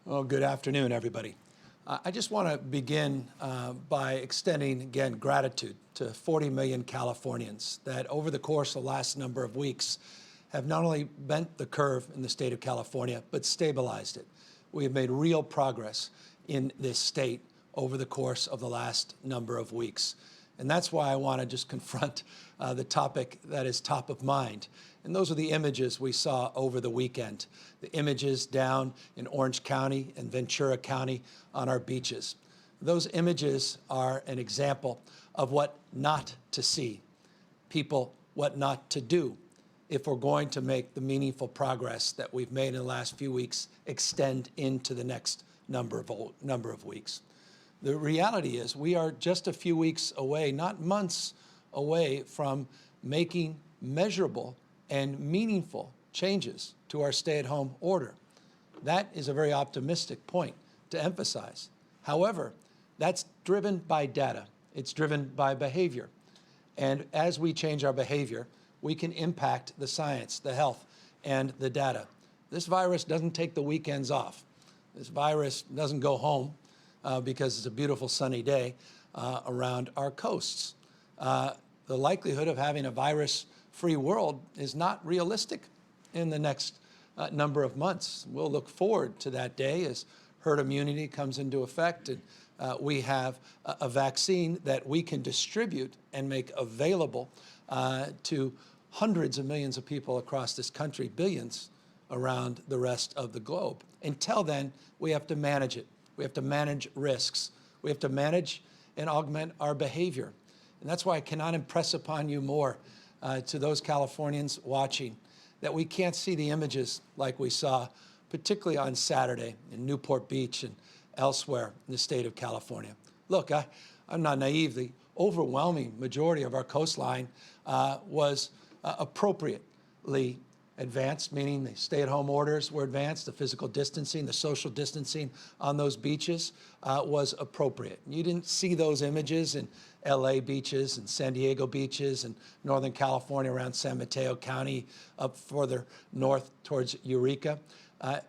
Well, good afternoon, everybody. I just want to begin by extending, again, gratitude to 40 million Californians that over the course of the last number of weeks have not only bent the curve in the state of California, but stabilized it. We have made real progress in this state over the course of the last number of weeks. And that's why I want to just confront the topic that is top of mind. And those are the images we saw over the weekend, the images down in Orange County and Ventura County on our beaches. Those images are an example of what not to see, people, what not to do, if we're going to make the meaningful progress that we've made in the last few weeks extend into the next number of weeks. The reality is we are just a few weeks away, not months away, from making measurable and meaningful changes to our stay-at-home order. That is a very optimistic point to emphasize. However, that's driven by data. It's driven by behavior. And as we change our behavior, we can impact the science, the health, and the data. This virus doesn't take the weekends off. This virus doesn't go home because it's a beautiful sunny day around our coasts. The likelihood of having a virus-free world is not realistic in the next number of months. We'll look forward to that day as herd immunity comes into effect and we have a vaccine that we can distribute and make available to hundreds of millions of people across this country, billions around the rest of the globe. Until then, we have to manage it. We have to manage risks. We have to manage and augment our behavior. And that's why I cannot impress upon you more to those Californians watching that we can't see the images like we saw, particularly on Saturday in Newport Beach and elsewhere in the state of California. Look, I'm not naive. The overwhelming majority of our coastline was appropriately advanced, meaning the stay-at-home orders were advanced, the physical distancing, the social distancing on those beaches was appropriate. You didn't see those images in LA beaches and San Diego beaches and Northern California around San Mateo County, up further north towards Eureka,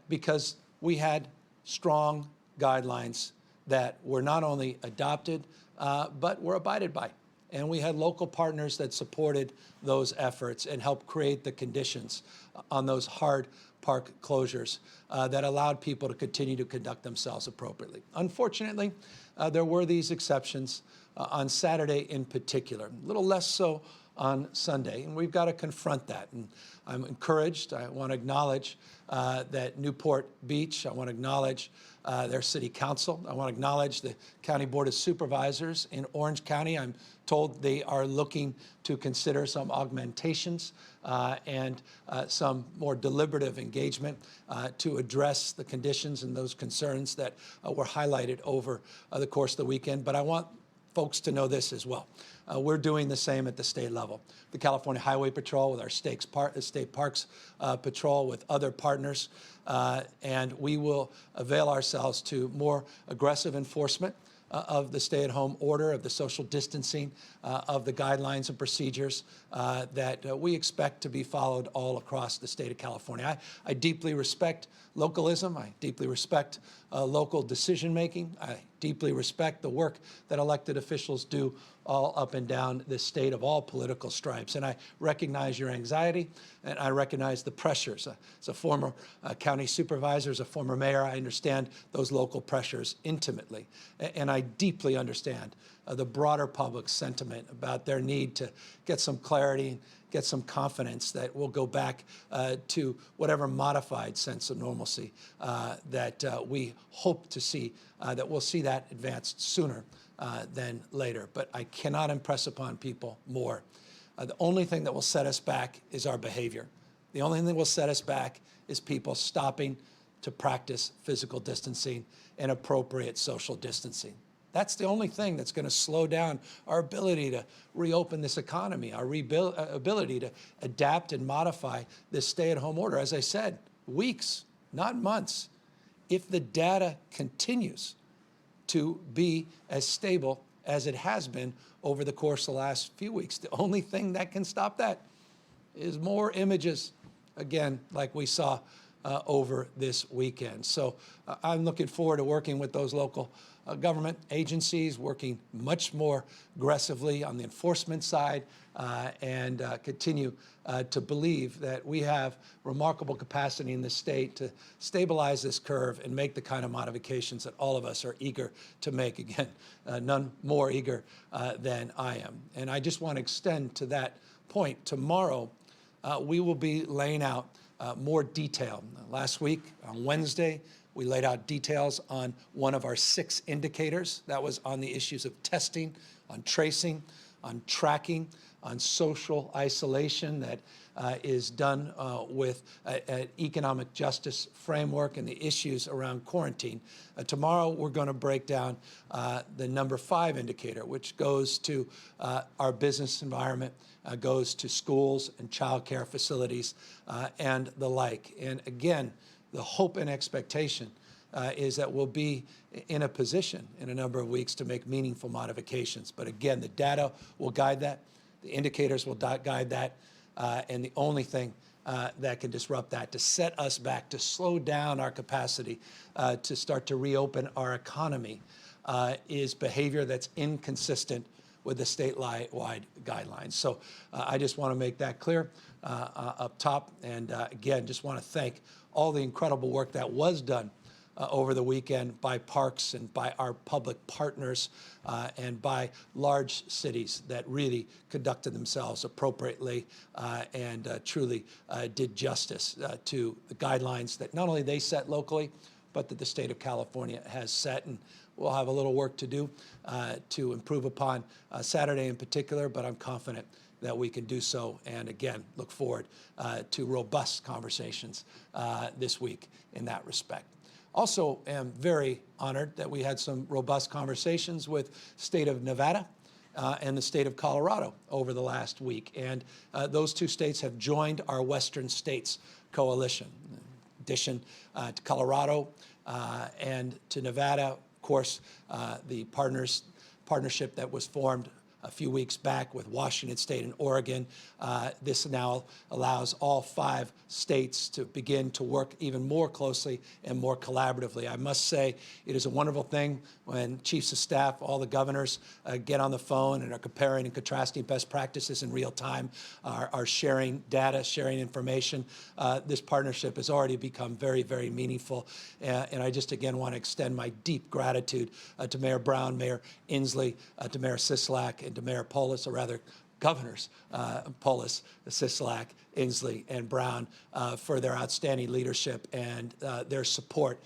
because we had strong guidelines that were not only adopted, but were abided by. And we had local partners that supported those efforts and helped create the conditions on those hard park closures that allowed people to continue to conduct themselves appropriately. Unfortunately, there were these exceptions on Saturday in particular, a little less so on Sunday, and we've got to confront that. And I'm encouraged. I want to acknowledge that Newport Beach. I want to acknowledge their city council. I want to acknowledge the County Board of Supervisors in Orange County. I'm told they are looking to consider some augmentations and some more deliberative engagement to address the conditions and those concerns that were highlighted over the course of the weekend. But I want folks to know this as well. We're doing the same at the state level. The California Highway Patrol with our State Parks Patrol with other partners, and we will avail ourselves to more aggressive enforcement of the stay-at-home order, of the social distancing, of the guidelines and procedures that we expect to be followed all across the state of California. I deeply respect localism. I deeply respect local decision-making. I deeply respect the work that elected officials do all up and down this state of all political stripes. And I recognize your anxiety, and I recognize the pressures. As a former county supervisor, as a former mayor, I understand those local pressures intimately. And I deeply understand the broader public sentiment about their need to get some clarity, get some confidence that we'll go back to whatever modified sense of normalcy that we hope to see, that we'll see that advanced sooner than later. But I cannot impress upon people more. The only thing that will set us back is our behavior. The only thing that will set us back is people stopping to practice physical distancing and appropriate social distancing. That's the only thing that's going to slow down our ability to reopen this economy, our ability to adapt and modify this stay-at-home order. As I said, weeks, not months. If the data continues to be as stable as it has been over the course of the last few weeks, the only thing that can stop that is more images, again, like we saw over this weekend. So I'm looking forward to working with those local government agencies, working much more aggressively on the enforcement side, and continue to believe that we have remarkable capacity in the state to stabilize this curve and make the kind of modifications that all of us are eager to make. Again, none more eager than I am. And I just want to extend to that point. Tomorrow, we will be laying out more detail. Last week, on Wednesday, we laid out details on one of our 6 indicators. That was on the issues of testing, on tracing, on tracking, on social isolation that is done with an economic justice framework and the issues around quarantine. Tomorrow, we're going to break down the number 5 indicator, which goes to our business environment, goes to schools and child care facilities and the like. And again, the hope and expectation is that we'll be in a position in a number of weeks to make meaningful modifications. But again, the data will guide that. The indicators will guide that. And the only thing that can disrupt that, to set us back, to slow down our capacity to start to reopen our economy, is behavior that's inconsistent with the statewide guidelines. So I just want to make that clear up top. And again, just want to thank all the incredible work that was done over the weekend by parks and by our public partners and by large cities that really conducted themselves appropriately and truly did justice to the guidelines that not only they set locally, but that the state of California has set. And we'll have a little work to do to improve upon Saturday in particular, but I'm confident that we can do so, and again, look forward to robust conversations this week in that respect. Also am very honored that we had some robust conversations with state of Nevada and the state of Colorado over the last week. And those 2 states have joined our Western States Coalition. In addition to Colorado and to Nevada, of course, the partnership that was formed a few weeks back with Washington State and Oregon. This now allows all 5 states to begin to work even more closely and more collaboratively. I must say it is a wonderful thing when chiefs of staff, all the governors get on the phone and are comparing and contrasting best practices in real time, are sharing data, sharing information. This partnership has already become very, very meaningful. And I just again want to extend my deep gratitude to Mayor Brown, Mayor Inslee, to Mayor Sisolak, and to Mayor Polis, or rather Governors Polis, Sisolak, Inslee, and Brown for their outstanding leadership and their support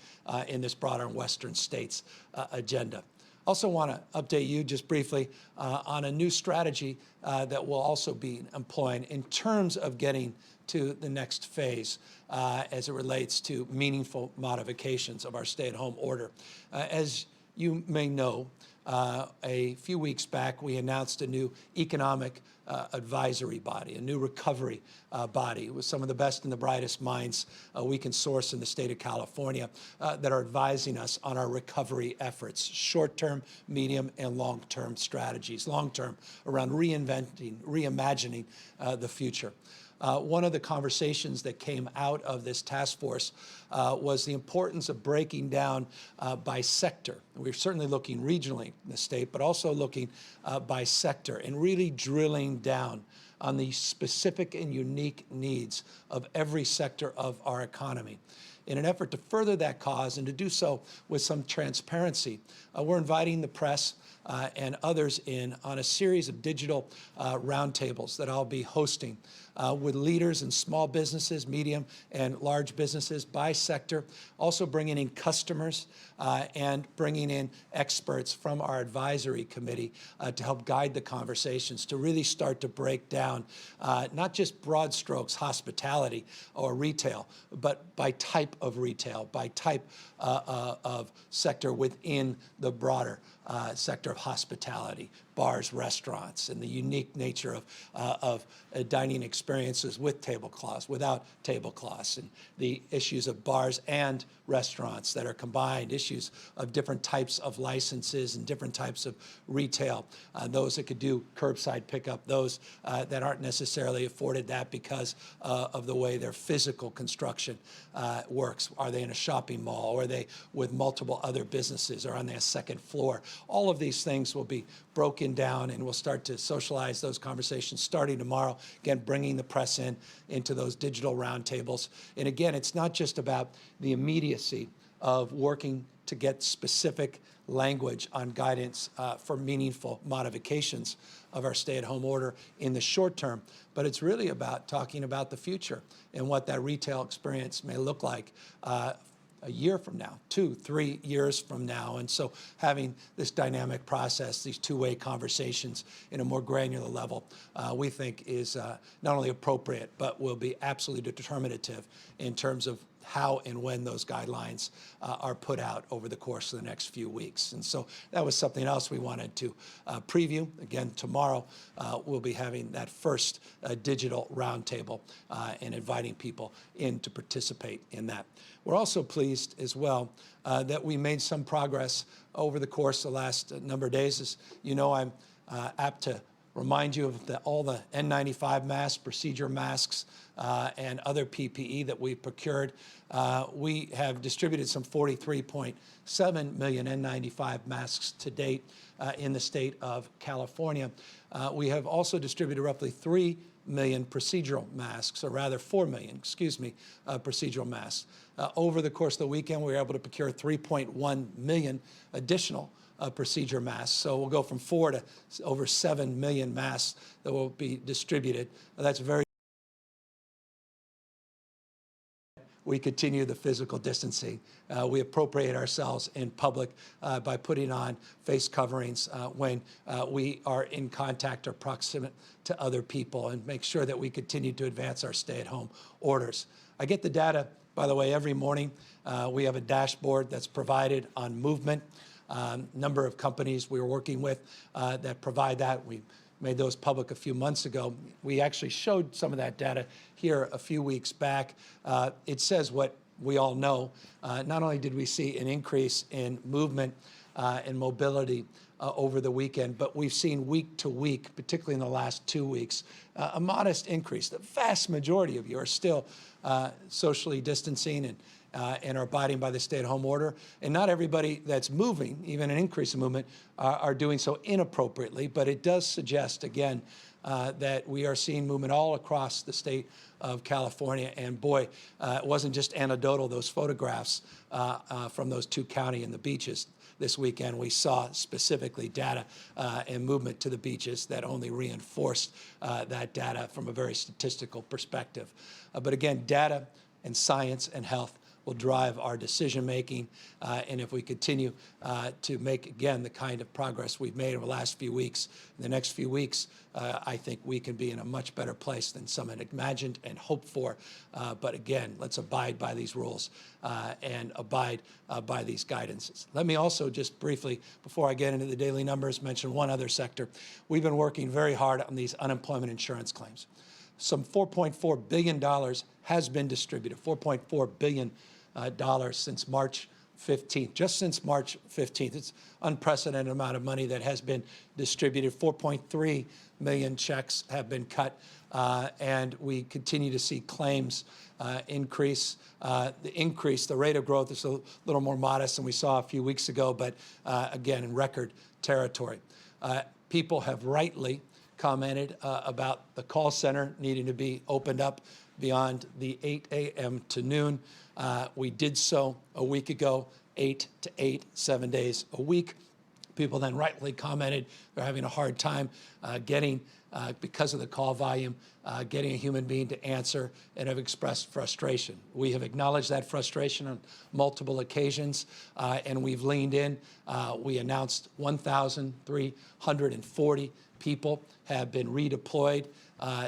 in this broader Western States agenda. Also want to update you just briefly on a new strategy that we'll also be employing in terms of getting to the next phase as it relates to meaningful modifications of our stay-at-home order. As you may know, a few weeks back, we announced a new economic advisory body, a new recovery body with some of the best and the brightest minds we can source in the state of California that are advising us on our recovery efforts, short-term, medium, and long-term strategies, long-term around reinventing, reimagining the future. One of the conversations that came out of this task force was the importance of breaking down by sector. We're certainly looking regionally in the state, but also looking by sector and really drilling down on the specific and unique needs of every sector of our economy. In an effort to further that cause and to do so with some transparency, we're inviting the press and others in on a series of digital roundtables that I'll be hosting with leaders in small businesses, medium and large businesses by sector, also bringing in customers and bringing in experts from our advisory committee to help guide the conversations, to really start to break down not just broad strokes, hospitality or retail, but by type of retail, by type of sector within the broader sector of hospitality, bars, restaurants, and the unique nature of dining experiences with tablecloths, without tablecloths, and the issues of bars and restaurants that are combined, issues of different types of licenses and different types of retail, those that could do curbside pickup, those that aren't necessarily afforded that because of the way their physical construction works. Are they in a shopping mall, or are they with multiple other businesses, or on their second floor? All of these things will be broken down, and we'll start to socialize those conversations starting tomorrow, again, bringing the press into those digital roundtables. And again, it's not just about the immediacy of working to get specific language on guidance for meaningful modifications of our stay-at-home order in the short term, but it's really about talking about the future and what that retail experience may look like a year from now, 2, 3 years from now. And so having this dynamic process, these two-way conversations in a more granular level, we think is not only appropriate, but will be absolutely determinative in terms of how and when those guidelines are put out over the course of the next few weeks. And so that was something else we wanted to preview. Again, tomorrow we'll be having that first digital roundtable and inviting people in to participate in that. We're also pleased as well that we made some progress over the course of the last number of days. As you know, I'm apt to remind you of all the N95 masks, procedure masks, and other PPE that we've procured. We have distributed some 43.7 million N95 masks to date in the state of California. We have also distributed roughly 3 million procedural masks, or rather 4 million, excuse me, procedural masks. Over the course of the weekend, we were able to procure 3.1 million additional procedure masks. So we'll go from 4 to over 7 million masks that will be distributed. That's very. We continue the physical distancing. We appropriate ourselves in public by putting on face coverings when we are in contact or proximate to other people, and make sure that we continue to advance our stay-at-home orders. I get the data, by the way, every morning. We have a dashboard that's provided on movement. Number of companies we were working with that provide that. We made those public a few months ago. We actually showed some of that data here a few weeks back. It says what we all know. Not only did we see an increase in movement and mobility over the weekend, but we've seen week to week, particularly in the last 2 weeks, a modest increase. The vast majority of you are still socially distancing and are abiding by the stay-at-home order. And not everybody that's moving, even an increase in movement, are doing so inappropriately. But it does suggest, again, that we are seeing movement all across the state of California. And boy, it wasn't just anecdotal, those photographs from those 2 counties and the beaches this weekend. We saw specifically data and movement to the beaches that only reinforced that data from a very statistical perspective. But again, data and science and health will drive our decision-making. And if we continue to make, again, the kind of progress we've made over the last few weeks, in the next few weeks, I think we can be in a much better place than some had imagined and hoped for. But again, let's abide by these rules and abide by these guidances. Let me also just briefly, before I get into the daily numbers, mention one other sector. We've been working very hard on these unemployment insurance claims. Some $4.4 billion has been distributed, $4.4 billion since March 15th, just since March 15th. It's unprecedented amount of money that has been distributed. 4.3 million checks have been cut, and we continue to see claims increase. The rate of growth is a little more modest than we saw a few weeks ago, but again, in record territory. People have rightly commented about the call center needing to be opened up beyond the 8 a.m. to noon. We did so a week ago, 8 to 8, 7 days a week. People then rightly commented they're having a hard time getting, because of the call volume, getting a human being to answer, and have expressed frustration. We have acknowledged that frustration on multiple occasions, and we've leaned in. We announced 1,340 people have been redeployed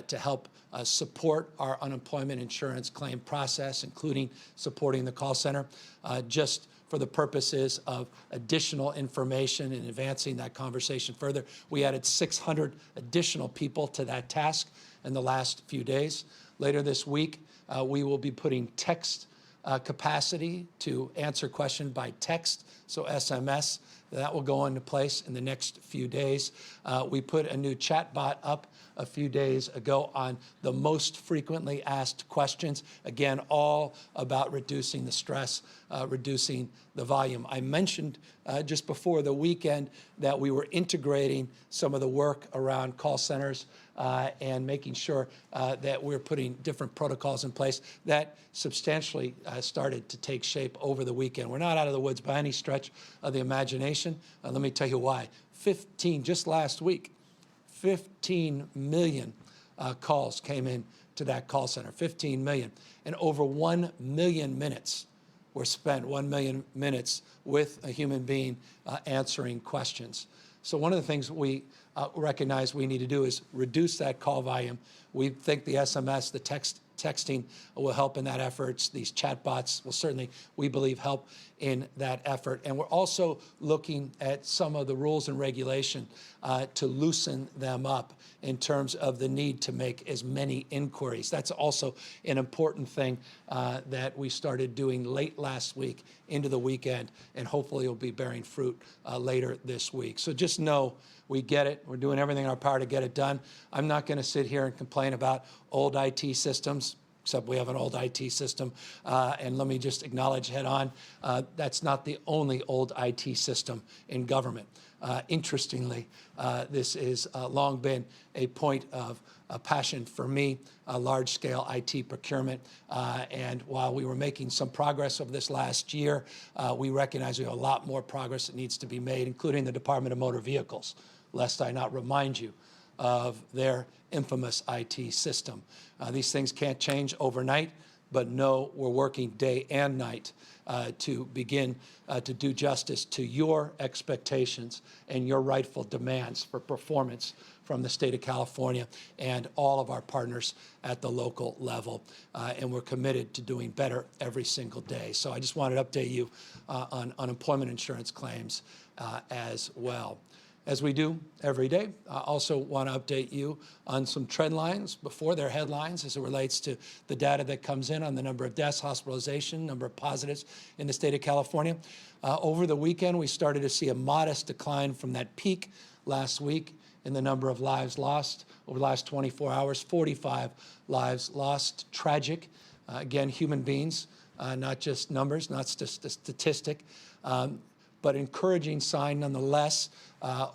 to help support our unemployment insurance claim process, including supporting the call center. Just for the purposes of additional information and advancing that conversation further. We added 600 additional people to that task in the last few days. Later this week, we will be putting text capacity to answer question by text, so SMS. That will go into place in the next few days. We put a new chatbot up a few days ago on the most frequently asked questions. Again, all about reducing the stress, reducing the volume. I mentioned just before the weekend that we were integrating some of the work around call centers and making sure that we're putting different protocols in place. That substantially started to take shape over the weekend. We're not out of the woods by any stretch of the imagination. Let me tell you why. Just last week, 15 million calls came in to that call center, 15 million. And over 1 million minutes were spent, 1 million minutes with a human being answering questions. So one of the things we recognize we need to do is reduce that call volume. We think the SMS, the texting will help in that effort. These chatbots will certainly, we believe, help in that effort. And we're also looking at some of the rules and regulation to loosen them up in terms of the need to make as many inquiries. That's also an important thing that we started doing late last week into the weekend, and hopefully it'll be bearing fruit later this week. So just know we get it. We're doing everything in our power to get it done. I'm not going to sit here and complain about old IT systems, except we have an old IT system. And let me just acknowledge head on, that's not the only old IT system in government. Interestingly, this has long been a point of passion for me, large-scale IT procurement. And while we were making some progress over this last year, we recognize we have a lot more progress that needs to be made, including the Department of Motor Vehicles, lest I not remind you of their infamous IT system. These things can't change overnight, but no, we're working day and night to begin to do justice to your expectations and your rightful demands for performance from the state of California and all of our partners at the local level. And we're committed to doing better every single day. So I just wanted to update you on unemployment insurance claims as well. As we do every day, I also want to update you on some trend lines before their headlines as it relates to the data that comes in on the number of deaths, hospitalization, number of positives in the state of California. Over the weekend, we started to see a modest decline from that peak last week in the number of lives lost. Over the last 24 hours, 45 lives lost. Tragic. Again, human beings, not just numbers, not just a statistic, but encouraging sign nonetheless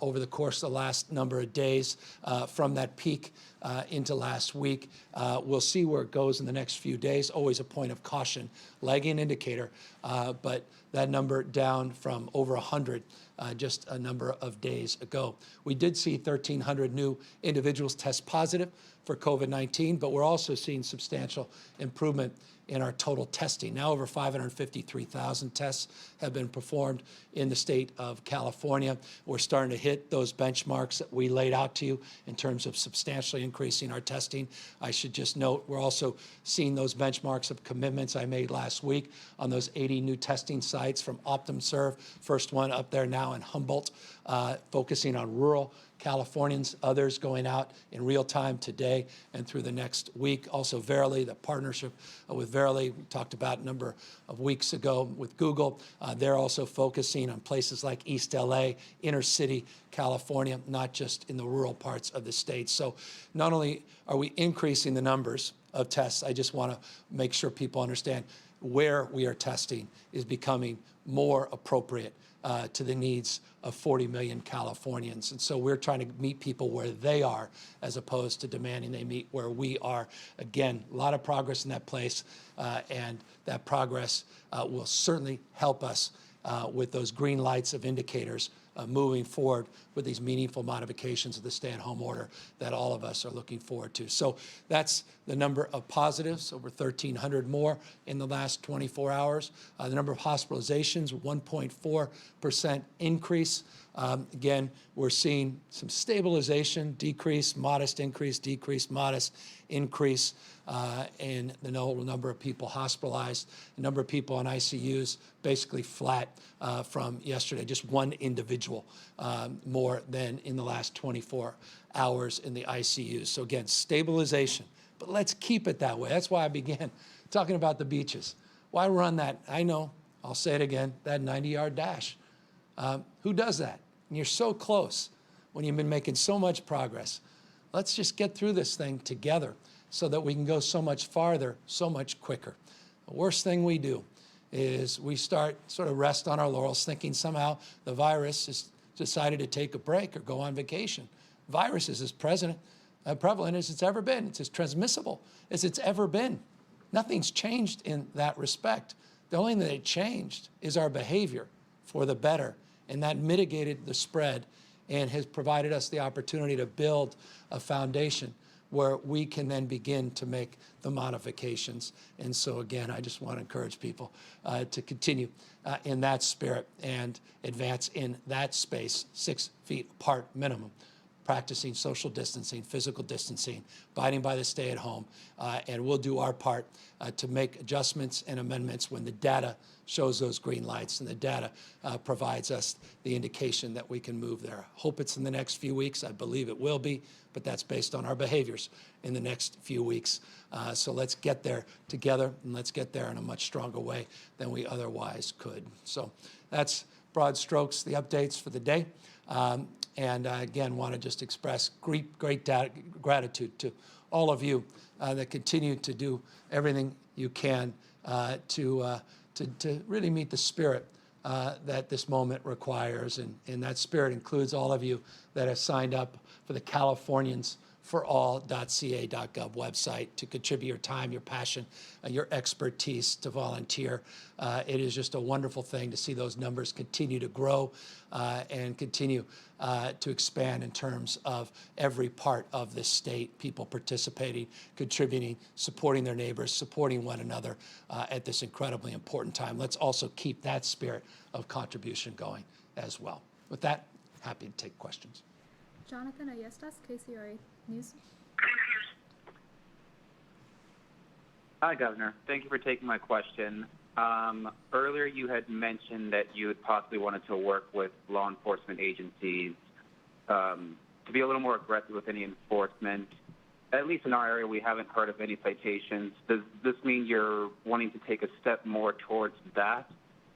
over the course of the last number of days from that peak into last week. We'll see where it goes in the next few days. Always a point of caution, lagging indicator, but that number down from over 100 just a number of days ago. We did see 1,300 new individuals test positive for COVID-19, but we're also seeing substantial improvement in our total testing. Now over 553,000 tests have been performed in the state of California. We're starting to hit those benchmarks that we laid out to you in terms of substantially increasing our testing. I should just note we're also seeing those benchmarks of commitments I made last week on those 80 new testing sites from OptumServe, first one up there now in Humboldt, focusing on rural Californians, others going out in real time today and through the next week. Also Verily, the partnership with Verily, we talked about a number of weeks ago with Google. They're also focusing on places like East LA, inner city California, not just in the rural parts of the state. So not only are we increasing the numbers of tests, I just want to make sure people understand where we are testing is becoming more appropriate to the needs of 40 million Californians. And so we're trying to meet people where they are as opposed to demanding they meet where we are. Again, a lot of progress in that place, and that progress will certainly help us with those green lights of indicators moving forward with these meaningful modifications of the stay-at-home order that all of us are looking forward to. So that's the number of positives, over 1,300 more in the last 24 hours. The number of hospitalizations, 1.4% increase Again, we're seeing some stabilization, decrease, modest increase, decrease, modest increase in the number of people hospitalized, the number of people on ICUs basically flat from yesterday, just one individual more than in the last 24 hours in the ICUs. So again, stabilization, but let's keep it that way. That's why I began talking about the beaches. Why run that? I know, I'll say it again, that 90-yard dash. Who does that? And you're so close when you've been making so much progress. Let's just get through this thing together so that we can go so much farther, so much quicker. The worst thing we do is we start sort of rest on our laurels thinking somehow the virus has decided to take a break or go on vacation. Virus is as prevalent as it's ever been. It's as transmissible as it's ever been. Nothing's changed in that respect. The only thing that changed is our behavior for the better, and that mitigated the spread and has provided us the opportunity to build a foundation where we can then begin to make the modifications. And so again, I just want to encourage people to continue in that spirit and advance in that space, 6 feet apart minimum, practicing social distancing, physical distancing, abiding by the stay at home, and we'll do our part to make adjustments and amendments when the data shows those green lights and the data provides us the indication that we can move there. Hope it's in the next few weeks. I believe it will be, but that's based on our behaviors in the next few weeks. So let's get there together, and let's get there in a much stronger way than we otherwise could. So that's broad strokes, the updates for the day. And I, again, want to just express great gratitude to all of you that continue to do everything you can to really meet the spirit that this moment requires. And that spirit includes all of you that have signed up for the CaliforniansForAll.ca.gov website to contribute your time, your passion, your expertise to volunteer. It is just a wonderful thing to see those numbers continue to grow and continue to expand in terms of every part of this state, people participating, contributing, supporting their neighbors, supporting one another at this incredibly important time. Let's also keep that spirit of contribution going as well. With that, happy to take questions. Jonathan Ayestas, KCRA News. Hi, Governor. Thank you for taking my question. Earlier, you had mentioned that you had possibly wanted to work with law enforcement agencies to be a little more aggressive with any enforcement. At least in our area, we haven't heard of any citations. Does this mean you're wanting to take a step more towards that,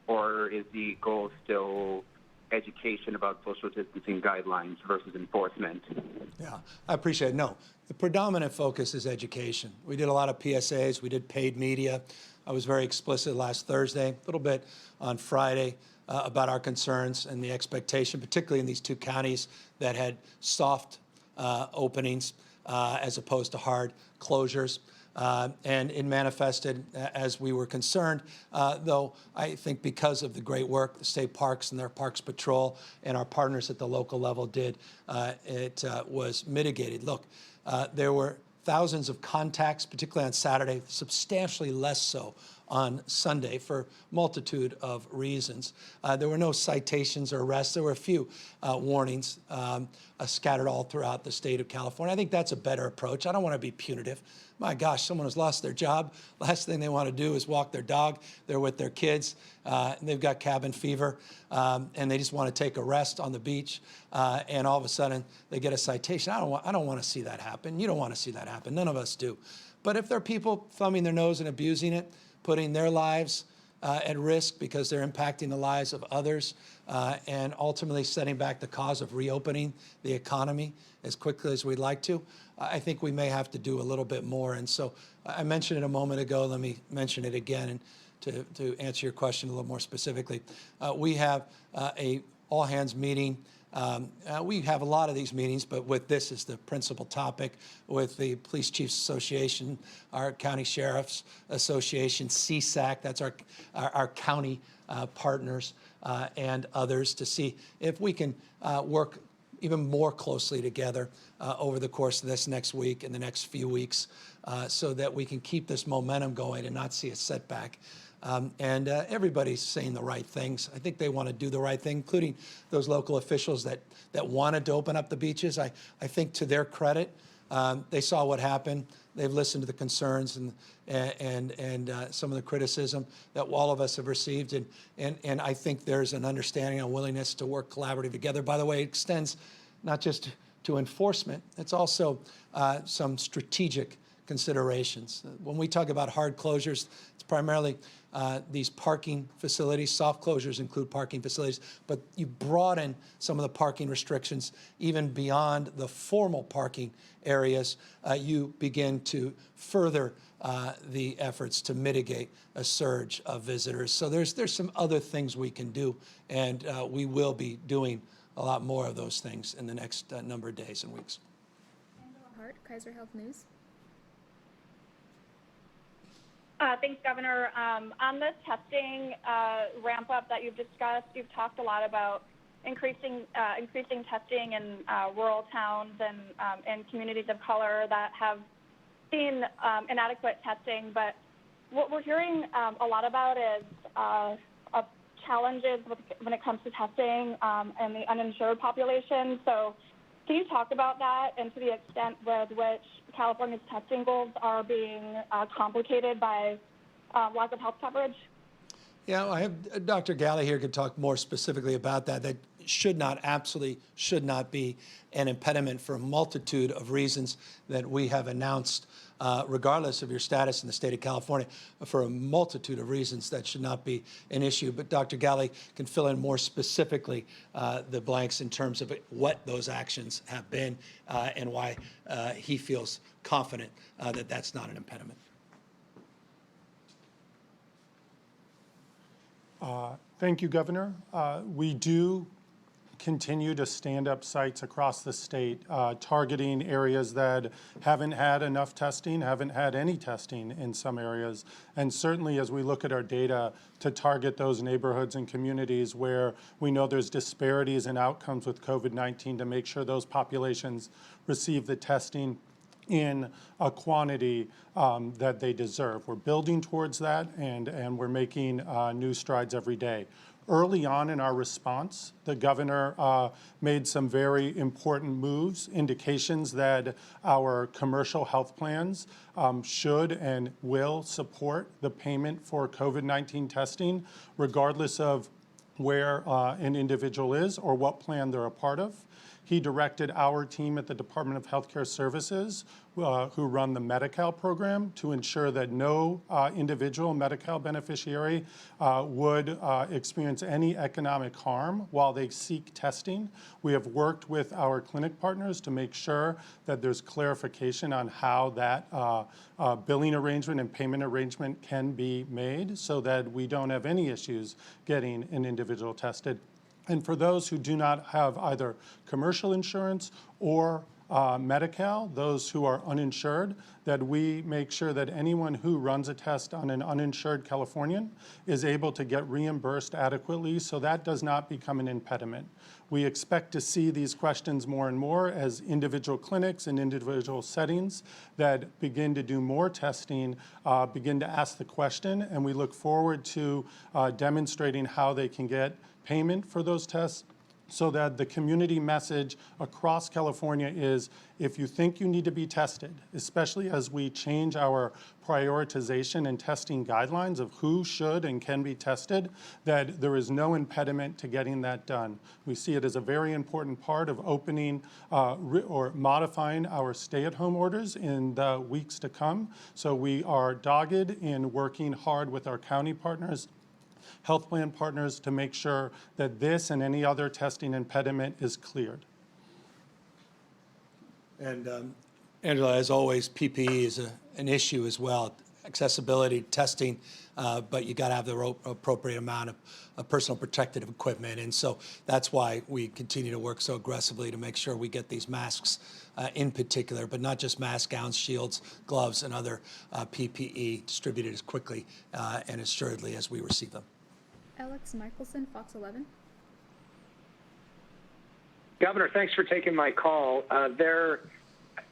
or is the goal still education about social distancing guidelines versus enforcement? Yeah, I appreciate it. No, the predominant focus is education. We did a lot of PSAs. We did paid media. I was very explicit last Thursday, a little bit on Friday, about our concerns and the expectation, particularly in these two counties that had soft openings as opposed to hard closures. And it manifested as we were concerned, though I think because of the great work the state parks and their Parks Patrol and our partners at the local level did, it was mitigated. Look, there were thousands of contacts, particularly on Saturday, substantially less so on Sunday for a multitude of reasons. There were no citations or arrests. There were a few warnings scattered all throughout the state of California. I think that's a better approach. I don't want to be punitive. My gosh, someone has lost their job. Last thing they want to do is walk their dog. They're with their kids. And they've got cabin fever, and they just want to take a rest on the beach. And all of a sudden, they get a citation. I don't want to see that happen. You don't want to see that happen. None of us do. But if there are people thumbing their nose and abusing it, putting their lives at risk because they're impacting the lives of others, and ultimately setting back the cause of reopening the economy as quickly as we'd like to, I think we may have to do a little bit more. And so I mentioned it a moment ago. Let me mention it again, and to answer your question a little more specifically. We have a all-hands meeting. We have a lot of these meetings, but with this as the principal topic, with the Police Chiefs Association, our County Sheriffs Association, CSAC, that's our county partners, and others, to see if we can work even more closely together over the course of this next week and the next few weeks, so that we can keep this momentum going and not see a setback. And everybody's saying the right things. I think they want to do the right thing, including those local officials that wanted to open up the beaches. I think to their credit, they saw what happened. They've listened to the concerns and some of the criticism that all of us have received. And I think there's an understanding and willingness to work collaboratively together. By the way, it extends not just to enforcement, it's also some strategic considerations. When we talk about hard closures, it's primarily these parking facilities. Soft closures include parking facilities, but you broaden some of the parking restrictions even beyond the formal parking areas. You begin to further the efforts to mitigate a surge of visitors. So there's some other things we can do, and we will be doing a lot more of those things in the next number of days and weeks. Angela Hart, Kaiser Health News. Thanks, Governor. On the testing ramp up that you've discussed, you've talked a lot about increasing testing in rural towns and communities of color that have seen inadequate testing. But what we're hearing a lot about is challenges when it comes to testing and the uninsured population. So can you talk about that and to the extent with which California's testing goals are being complicated by lack of health coverage? Yeah, I have Dr. Galley here could talk more specifically about that. That absolutely should not be an impediment for a multitude of reasons that we have announced, regardless of your status in the state of California, for a multitude of reasons that should not be an issue. But Dr. Galley can fill in more specifically the blanks in terms of what those actions have been and why he feels confident that that's not an impediment. Thank you, Governor. We do continue to stand up sites across the state, targeting areas that haven't had enough testing, haven't had any testing in some areas, and certainly as we look at our data to target those neighborhoods and communities where we know there's disparities in outcomes with COVID-19 to make sure those populations receive the testing in a quantity that they deserve. We're building towards that, and we're making new strides every day. Early on in our response, the governor made some very important moves, indications that our commercial health plans should and will support the payment for COVID-19 testing, regardless of where an individual is or what plan they're a part of. He directed our team at the Department of Healthcare Services, who run the Medi-Cal program, to ensure that no individual Medi-Cal beneficiary would experience any economic harm while they seek testing. We have worked with our clinic partners to make sure that there's clarification on how that billing arrangement and payment arrangement can be made so that we don't have any issues getting an individual tested. And for those who do not have either commercial insurance or Medi-Cal, those who are uninsured, that we make sure that anyone who runs a test on an uninsured Californian is able to get reimbursed adequately, so that does not become an impediment. We expect to see these questions more and more as individual clinics and individual settings that begin to do more testing begin to ask the question, and we look forward to demonstrating how they can get payment for those tests, so that the community message across California is, if you think you need to be tested, especially as we change our prioritization and testing guidelines of who should and can be tested, that there is no impediment to getting that done. We see it as a very important part of opening or modifying our stay-at-home orders in the weeks to come. So we are dogged in working hard with our county partners, health plan partners, to make sure that this and any other testing impediment is cleared. And Angela, as always, PPE is an issue as well. Accessibility, testing, but you got to have the appropriate amount of personal protective equipment. And so that's why we continue to work so aggressively to make sure we get these masks in particular, but not just masks, gowns, shields, gloves, and other PPE distributed as quickly and assuredly as we receive them. Alex Michelson, Fox 11. Governor, thanks for taking my call.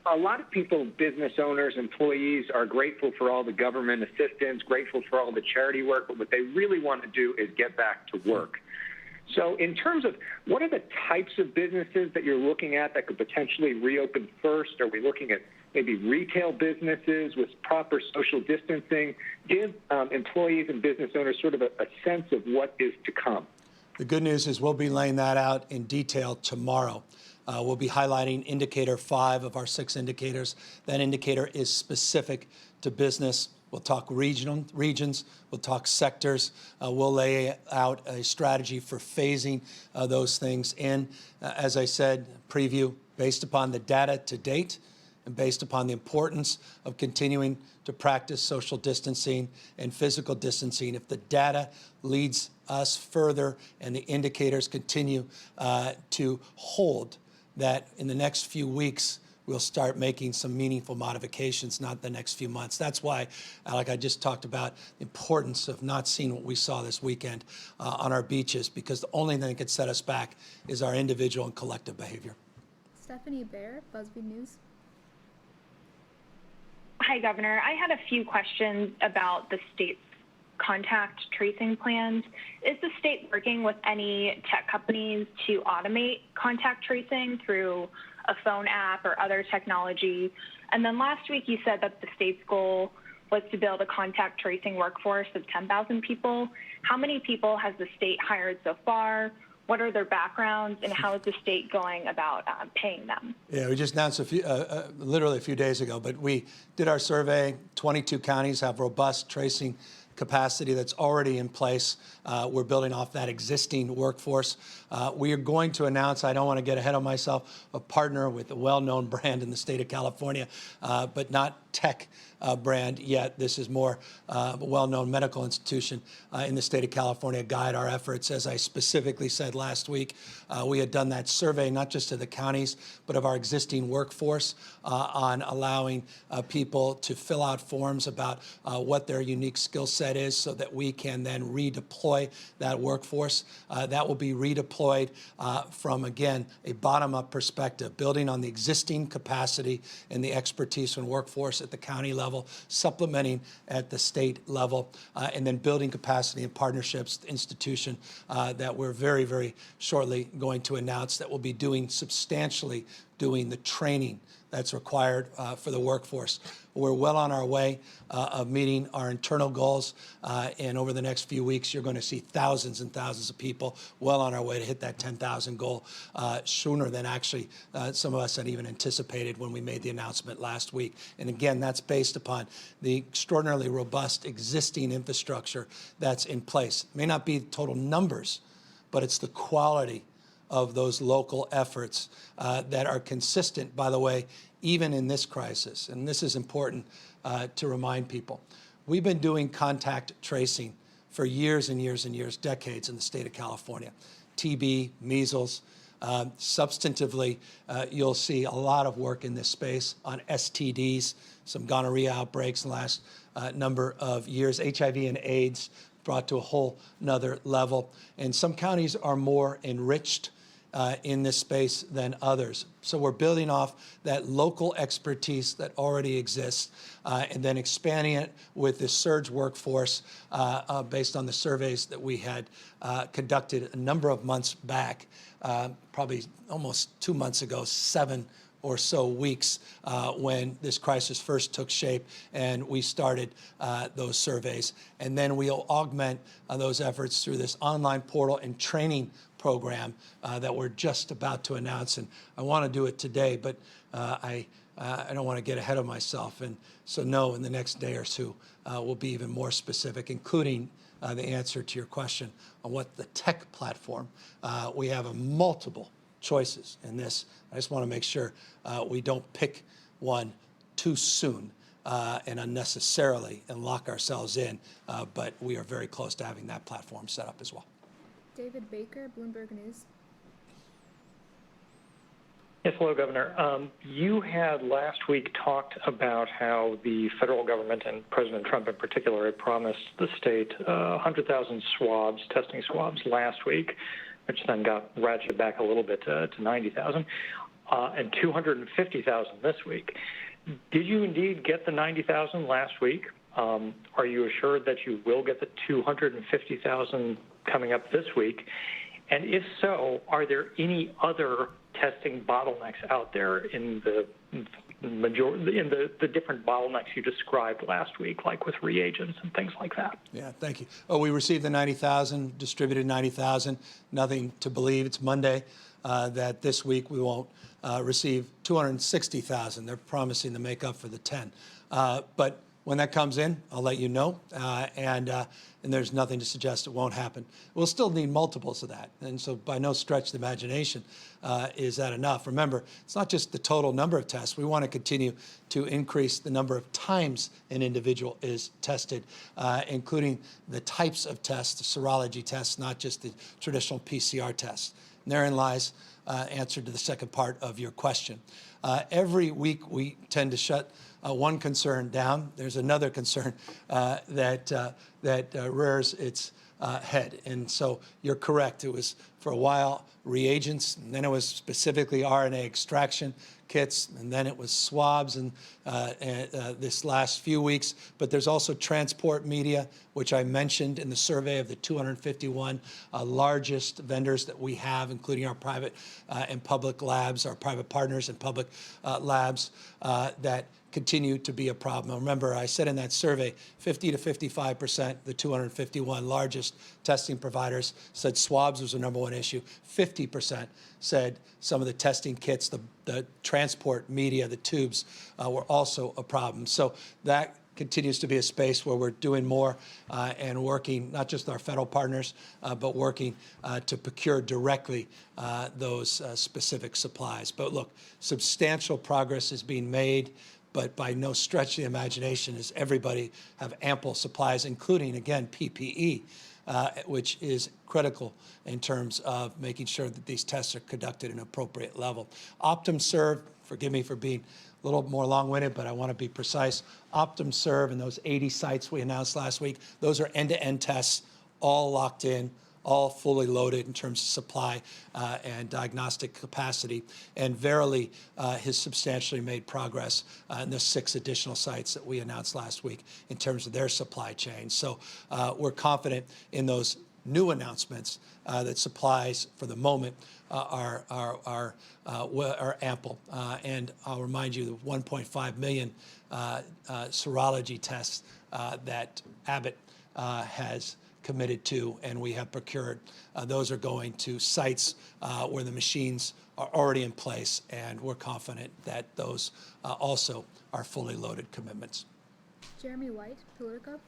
a lot of people, business owners, employees, are grateful for all the government assistance, grateful for all the charity work, but what they really want to do is get back to work. So in terms of what are the types of businesses that you're looking at that could potentially reopen first? Are we looking at maybe retail businesses with proper social distancing? Give employees and business owners sort of a sense of what is to come. The good news is we'll be laying that out in detail tomorrow. We'll be highlighting indicator 5 of our 6 indicators. That indicator is specific to business. We'll talk regions, we'll talk sectors. We'll lay out a strategy for phasing those things in. As I said, preview, based upon the data to date and based upon the importance of continuing to practice social distancing and physical distancing. If the data leads us further and the indicators continue to hold, that in the next few weeks, we'll start making some meaningful modifications, not the next few months. That's why, like I just talked about, the importance of not seeing what we saw this weekend on our beaches, because the only thing that could set us back is our individual and collective behavior. Stephanie Baer, BuzzFeed News. Hi, Governor. I had a few questions about the state's contact tracing plans. Is the state working with any tech companies to automate contact tracing through a phone app or other technology? And then last week you said that the state's goal was to build a contact tracing workforce of 10,000 people. How many people has the state hired so far? What are their backgrounds, and how is the state going about paying them? Yeah, we just announced literally a few days ago, but we did our survey. 22 counties have robust tracing capacity that's already in place. We're building off that existing workforce. We are going to announce, I don't want to get ahead of myself, a partner with a well-known brand in the state of California, but not tech brand yet. This is more a well-known medical institution in the state of California guide our efforts. As I specifically said last week, we had done that survey not just of the counties, but of our existing workforce on allowing people to fill out forms about what their unique skill set is so that we can then redeploy that workforce. That will be redeployed from, again, a bottom-up perspective, building on the existing capacity and the expertise and workforce at the county level, supplementing at the state level, and then building capacity and partnerships, the institution that we're very, very shortly going to announce that will be doing the training that's required for the workforce. We're well on our way of meeting our internal goals, and over the next few weeks, you're going to see thousands and thousands of people well on our way to hit that 10,000 goal sooner than actually some of us had even anticipated when we made the announcement last week. And again, that's based upon the extraordinarily robust existing infrastructure that's in place. It may not be total numbers, but it's the quality of those local efforts that are consistent, by the way, even in this crisis. And this is important to remind people. We've been doing contact tracing for years and years and years, decades in the state of California. TB, measles. Substantively, you'll see a lot of work in this space on STDs, some gonorrhea outbreaks in the last number of years, HIV and AIDS brought to a whole nother level. And some counties are more enriched in this space than others. So we're building off that local expertise that already exists and then expanding it with this surge workforce based on the surveys that we had conducted a number of months back, probably almost 2 months ago, 7 or so weeks when this crisis first took shape and we started those surveys. And then we'll augment those efforts through this online portal and training program that we're just about to announce. And I want to do it today, but I don't want to get ahead of myself. And so no, in the next day or two, we'll be even more specific, including the answer to your question on what the tech platform. We have multiple choices in this. I just want to make sure we don't pick one too soon and unnecessarily and lock ourselves in, but we are very close to having that platform set up as well. David Baker, Bloomberg News. Yes, hello, Governor. You had last week talked about how the federal government and President Trump in particular had promised the state 100,000 swabs, testing swabs last week, which then got ratcheted back a little bit to 90,000. and 250,000 this week. Did you indeed get the 90,000 last week? Are you assured that you will get the 250,000 coming up this week? And if so, are there any other testing bottlenecks out there in the different bottlenecks you described last week, like with reagents and things like that? Yeah, thank you. Oh, we received the 90,000, distributed 90,000. Nothing to believe. It's Monday. That this week we won't receive 260,000. They're promising to make up for the 10. But when that comes in, I'll let you know. And there's nothing to suggest it won't happen. We'll still need multiples of that. And so by no stretch of the imagination is that enough. Remember, it's not just the total number of tests. We want to continue to increase the number of times an individual is tested, including the types of tests, the serology tests, not just the traditional PCR tests. And therein lies answer to the second part of your question. Every week we tend to shut one concern down. There's another concern that rears its head. And so you're correct. It was for a while reagents, and then it was specifically RNA extraction kits, and then it was swabs and this last few weeks. But there's also transport media, which I mentioned in the survey of the 251 largest vendors that we have, including our private and public labs, our private partners and public labs that continue to be a problem. Remember, I said in that survey, 50 to 55%, the 251 largest testing providers said swabs was the number one issue. 50% said some of the testing kits, the transport media, the tubes were also a problem. So that continues to be a space where we're doing more and working, not just with our federal partners, but working to procure directly those specific supplies. But look, substantial progress is being made, but by no stretch of the imagination does everybody have ample supplies, including, again, PPE, which is critical in terms of making sure that these tests are conducted at an appropriate level. OptumServe, forgive me for being a little more long-winded, but I want to be precise. OptumServe and those 80 sites we announced last week, those are end-to-end tests, all locked in, all fully loaded in terms of supply and diagnostic capacity. And Verily has substantially made progress in the 6 additional sites that we announced last week in terms of their supply chain. So we're confident in those new announcements that supplies for the moment are ample. And I'll remind you the 1.5 million serology tests that Abbott has committed to and we have procured. Those are going to sites where the machines are already in place, and we're confident that those also are fully loaded commitments. Jeremy White, Politico.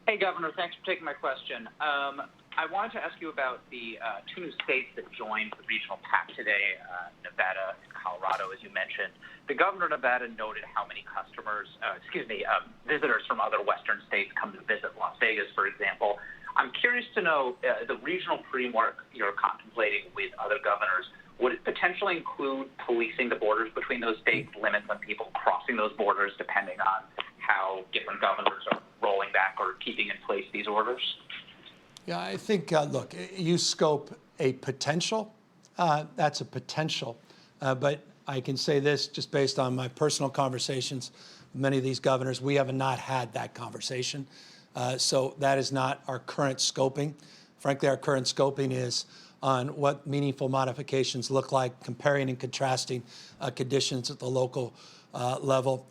Hey, Governor, thanks for taking my question. I wanted to ask you about the 2 new states that joined the regional pact today, Nevada and Colorado, as you mentioned. The governor of Nevada noted how many visitors from other Western states come to visit Las Vegas, for example. I'm curious to know the regional framework you're contemplating with other governors. Would it potentially include policing the borders between those states, limits on people crossing those borders, depending on how different governors are rolling back or keeping in place these orders? Yeah, I think, look, you scope a potential. That's a potential. But I can say this, just based on my personal conversations with many of these governors, we have not had that conversation. So that is not our current scoping. Frankly, our current scoping is on what meaningful modifications look like, comparing and contrasting conditions at the local level,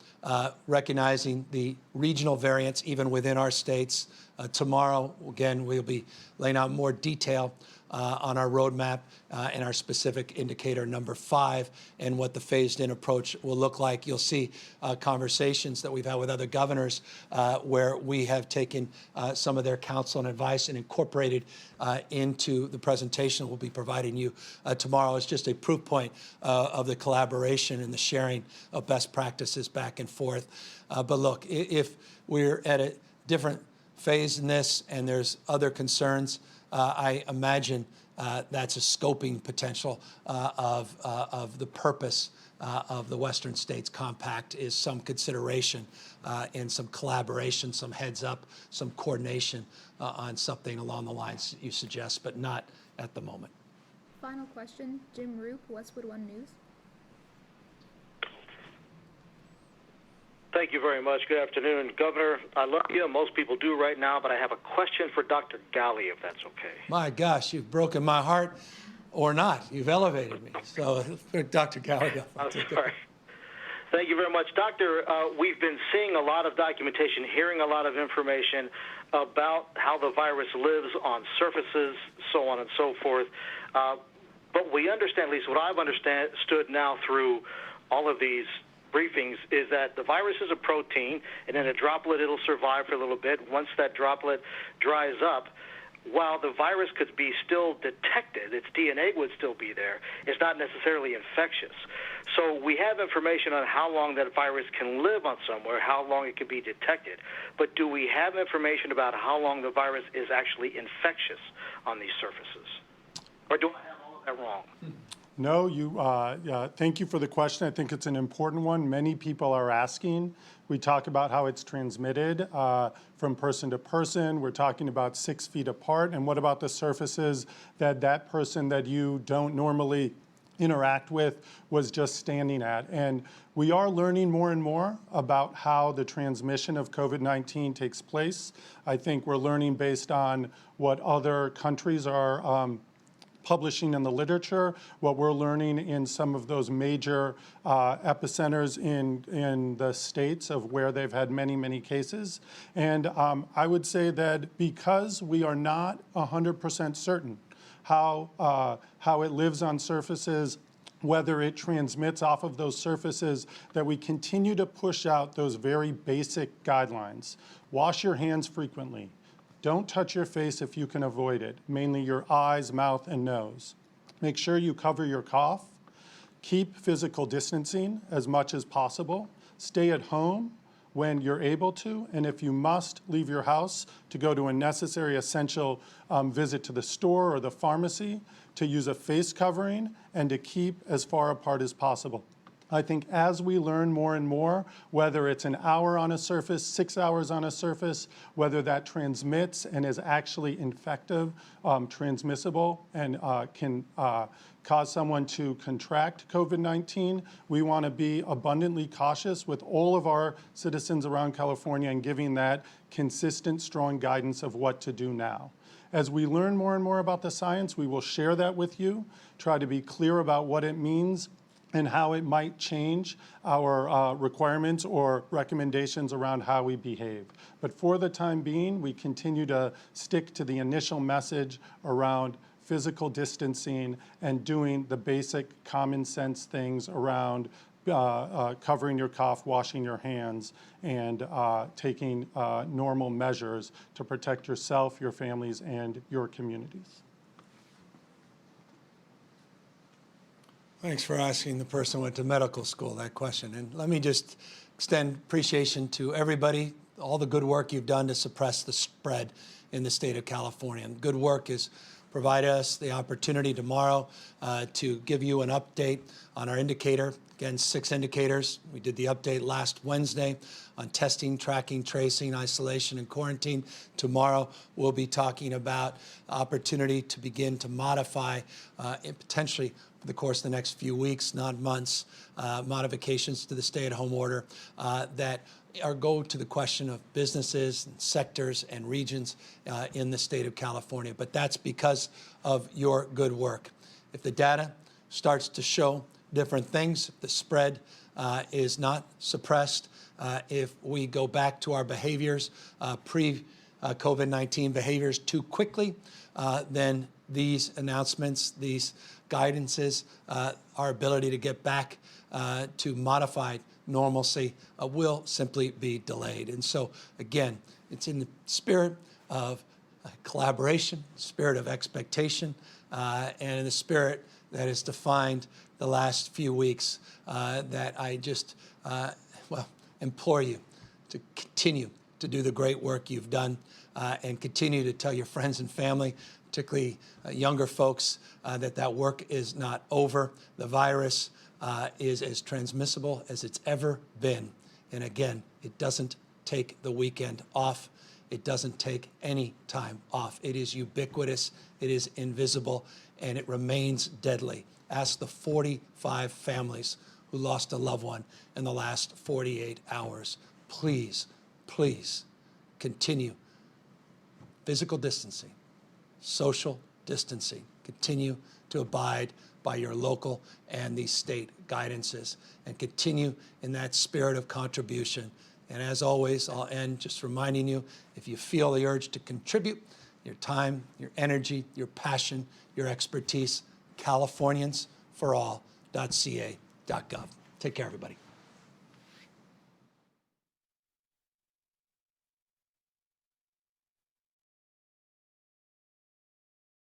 recognizing the regional variance even within our states. Tomorrow, again, we'll be laying out more detail on our roadmap and our specific indicator number 5 and what the phased-in approach will look like. You'll see conversations that we've had with other governors where we have taken some of their counsel and advice and incorporated into the presentation we'll be providing you tomorrow. It's just a proof point of the collaboration and the sharing of best practices back and forth. But look, if we're at a different phase in this and there's other concerns, I imagine that's a scoping potential of the purpose of the Western States Compact is some consideration and some collaboration, some heads up, some coordination on something along the lines you suggest, but not at the moment. Final question, Jim Roop, Westwood One News. Thank you very much. Good afternoon. Governor, I love you. Most people do right now, but I have a question for Dr. Ghaly, if that's okay. My gosh, you've broken my heart, or not. You've elevated me. So, Dr. Ghaly, I'm sorry. Thank you very much. Doctor, we've been seeing a lot of documentation, hearing a lot of information about how the virus lives on surfaces, so on and so forth. But we understand, at least what I've understood now through all of these briefings, is that the virus is a protein, and in a droplet it'll survive for a little bit. Once that droplet dries up, while the virus could be still detected, its DNA would still be there, it's not necessarily infectious. So we have information on how long that virus can live on somewhere, how long it can be detected. But do we have information about how long the virus is actually infectious on these surfaces? Or do I have all of that wrong? No, thank you for the question. I think it's an important one. Many people are asking. We talk about how it's transmitted from person to person. We're talking about 6 feet apart. And what about the surfaces that person that you don't normally interact with was just standing at? And we are learning more and more about how the transmission of COVID-19 takes place. I think we're learning based on what other countries are publishing in the literature, what we're learning in some of those major epicenters in the states of where they've had many, many cases. And I would say that because we are not 100% certain how it lives on surfaces, whether it transmits off of those surfaces, that we continue to push out those very basic guidelines. Wash your hands frequently. Don't touch your face if you can avoid it, mainly your eyes, mouth, and nose. Make sure you cover your cough. Keep physical distancing as much as possible. Stay at home when you're able to, and if you must, leave your house to go to a necessary essential visit to the store or the pharmacy, to use a face covering, and to keep as far apart as possible. I think as we learn more and more, whether it's an hour on a surface, 6 hours on a surface, whether that transmits and is actually infective, transmissible, and can cause someone to contract COVID-19, we want to be abundantly cautious with all of our citizens around California and giving that consistent, strong guidance of what to do now. As we learn more and more about the science, we will share that with you, try to be clear about what it means and how it might change our requirements or recommendations around how we behave. But for the time being, we continue to stick to the initial message around physical distancing and doing the basic common sense things around covering your cough, washing your hands, and taking normal measures to protect yourself, your families, and your communities. Thanks for asking the person who went to medical school that question. And let me just extend appreciation to everybody, all the good work you've done to suppress the spread in the state of California. And good work is provide us the opportunity tomorrow to give you an update on our indicator. Again, 6 indicators. We did the update last Wednesday on testing, tracking, tracing, isolation, and quarantine. Tomorrow, we'll be talking about opportunity to begin to modify potentially the course of the next few weeks, not months, modifications to the stay-at-home order that go to the question of businesses, and sectors, and regions in the state of California. But that's because of your good work. If the data starts to show different things, if the spread is not suppressed, if we go back to our behaviors, pre-COVID-19 behaviors too quickly, then these announcements, these guidances, our ability to get back to modified normalcy will simply be delayed. And so, again, it's in the spirit of collaboration, spirit of expectation, and in the spirit that has defined the last few weeks that I just, implore you to continue to do the great work you've done and continue to tell your friends and family, particularly younger folks, that work is not over. The virus is as transmissible as it's ever been. And again, it doesn't take the weekend off. It doesn't take any time off. It is ubiquitous, it is invisible, and it remains deadly. Ask the 45 families who lost a loved one in the last 48 hours. Please, please continue physical distancing, social distancing. Continue to abide by your local and the state guidances, and continue in that spirit of contribution. And as always, I'll end just reminding you, if you feel the urge to contribute your time, your energy, your passion, your expertise, CaliforniansForAll.ca.gov. Take care, everybody.